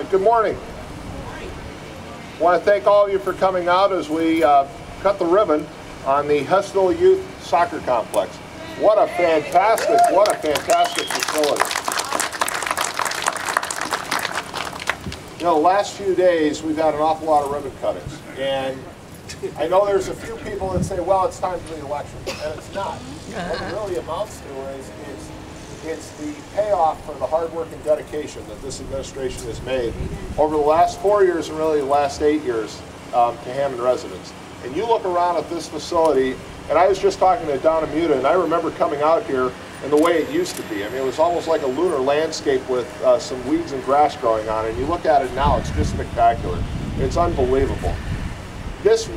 Good morning. I want to thank all of you for coming out as we cut the ribbon on the Hessville Youth Soccer Complex. What a fantastic facility. You know, the last few days we've had an awful lot of ribbon cuttings, and I know there's a few people that say, well, it's time for the election, and it's not. What it really amounts to is it's the payoff for the hard work and dedication that this administration has made over the last 4 years and really the last 8 years to Hammond residents. And you look around at this facility, and I was just talking to Donna Muta, and I remember coming out here and the way it used to be. I mean, it was almost like a lunar landscape with some weeds and grass growing on it. And you look at it now, it's just spectacular. It's unbelievable. This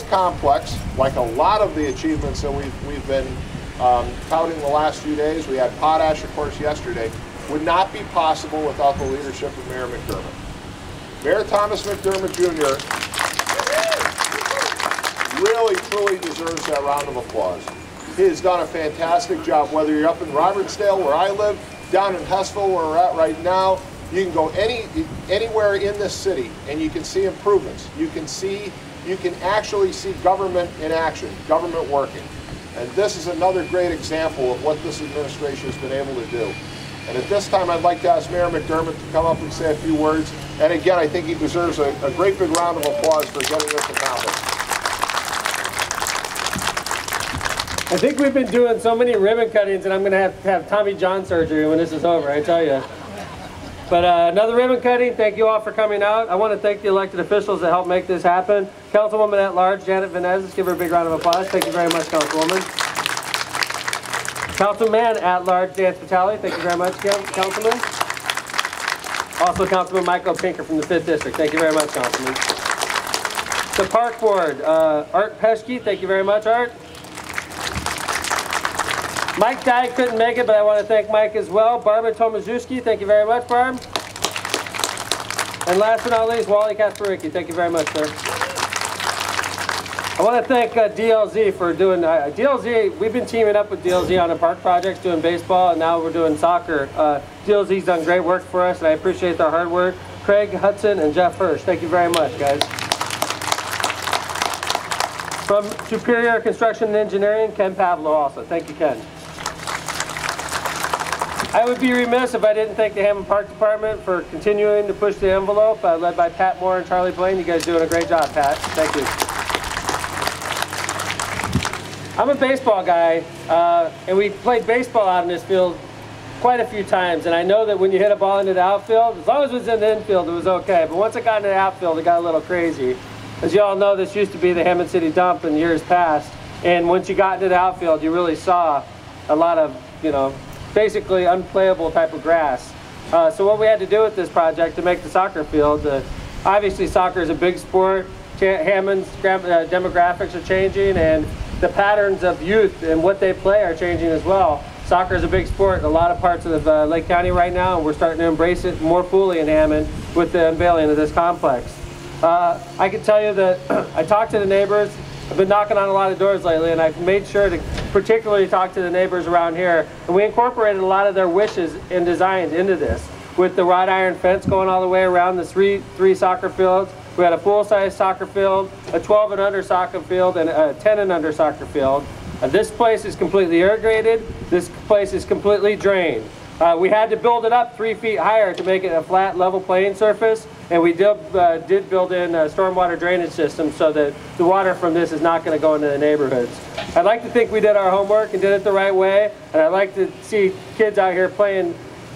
complex, like a lot of the achievements that we've been touting the last few days, we had Potash, of course, yesterday, would not be possible without the leadership of Mayor McDermott. Mayor Thomas McDermott Jr. really, truly deserves that round of applause. He has done a fantastic job, whether you're up in Robertsdale, where I live, down in Hessville, where we're at right now. You can go anywhere in this city, and you can see improvements. You can actually see government in action, government working. And this is another great example of what this administration has been able to do. And at this time, I'd like to ask Mayor McDermott to come up and say a few words. And again, I think he deserves a great big round of applause for getting this accomplished. I think we've been doing so many ribbon cuttings, and I'm going to have Tommy John surgery when this is over, I tell you. But another ribbon cutting. Thank you all for coming out. I want to thank the elected officials that helped make this happen. Councilwoman at Large, Janet Vanez, let's give her a big round of applause. Thank you very much, Councilwoman. Councilman at Large, Dan Spitali, thank you very much, Councilman. Also, Councilman Michael Pinker from the 5th District. Thank you very much, Councilman. The Park Board, Art Peschke, thank you very much, Art. Mike Dye couldn't make it, but I want to thank Mike as well. Barbara Tomaszewski, thank you very much, Barb. And last but not least, Wally Kasparicki, thank you very much, sir. I want to thank DLZ for doing, DLZ, we've been teaming up with DLZ on a park projects, doing baseball, and now we're doing soccer. DLZ's done great work for us, and I appreciate their hard work. Craig Hudson and Jeff Hirsch, thank you very much, guys. From Superior Construction and Engineering, Ken Pavlo also. Thank you, Ken. I would be remiss if I didn't thank the Hammond Park Department for continuing to push the envelope, led by Pat Moore and Charlie Blaine. You guys are doing a great job, Pat. Thank you. I'm a baseball guy, and we played baseball out in this field quite a few times, and I know that when you hit a ball into the outfield, as long as it was in the infield, it was okay, but once it got into the outfield, it got a little crazy. As you all know, this used to be the Hammond City Dump in years past, and once you got into the outfield, you really saw a lot of, you know, basically unplayable type of grass. So what we had to do with this project to make the soccer field, obviously soccer is a big sport. Hammond's demographics are changing, and the patterns of youth and what they play are changing as well. Soccer is a big sport in a lot of parts of Lake County right now, and we're starting to embrace it more fully in Hammond with the unveiling of this complex. I can tell you that I talked to the neighbors. I've been knocking on a lot of doors lately, and I've made sure to particularly talk to the neighbors around here. And we incorporated a lot of their wishes and designs into this, with the wrought iron fence going all the way around the three soccer fields. We had a full-size soccer field, a 12 and under soccer field, and a 10 and under soccer field. This place is completely irrigated. This place is completely drained. We had to build it up 3 feet higher to make it a flat, level playing surface, and we did build in a stormwater drainage system so that the water from this is not going to go into the neighborhoods. I'd like to think we did our homework and did it the right way, and I'd like to see kids out here playing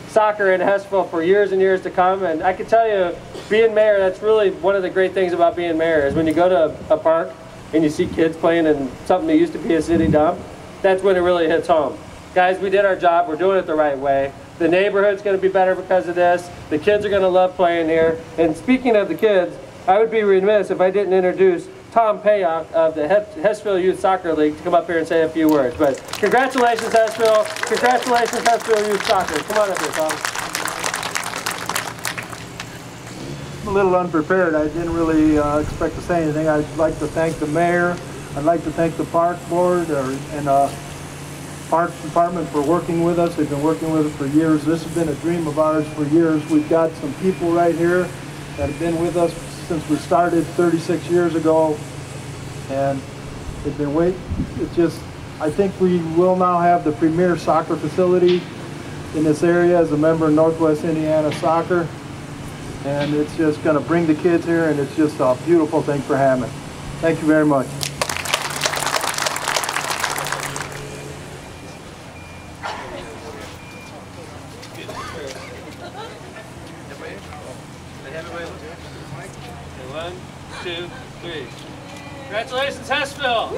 soccer in Hessville for years and years to come. And I can tell you, being mayor, that's really one of the great things about being mayor, is when you go to a park and you see kids playing in something that used to be a city dump, that's when it really hits home. Guys, we did our job. We're doing it the right way. The neighborhood's going to be better because of this. The kids are going to love playing here. And speaking of the kids, I would be remiss if I didn't introduce Tom Payock of the Hessville Youth Soccer League to come up here and say a few words. But congratulations, Hessville. Congratulations, Hessville Youth Soccer. Come on up here, Tom. I'm a little unprepared. I didn't really expect to say anything. I'd like to thank the mayor. I'd like to thank the park board and Parks Department for working with us. They've been working with us for years. This has been a dream of ours for years. We've got some people right here that have been with us since we started 36 years ago, and they've been waiting. It's just, I think we will now have the premier soccer facility in this area as a member of Northwest Indiana Soccer, and it's just going to bring the kids here, and it's just a beautiful thing for Hammond. Thank you very much. One, two, three. Congratulations, Hessville!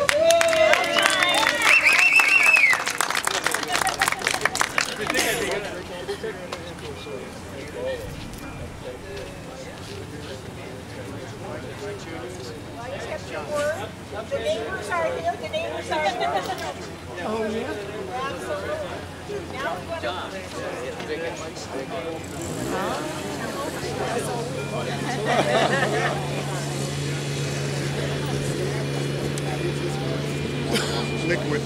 The neighbors are here, the neighbors are here. Oh, yeah? Absolutely. Now we're gonna... Liquid.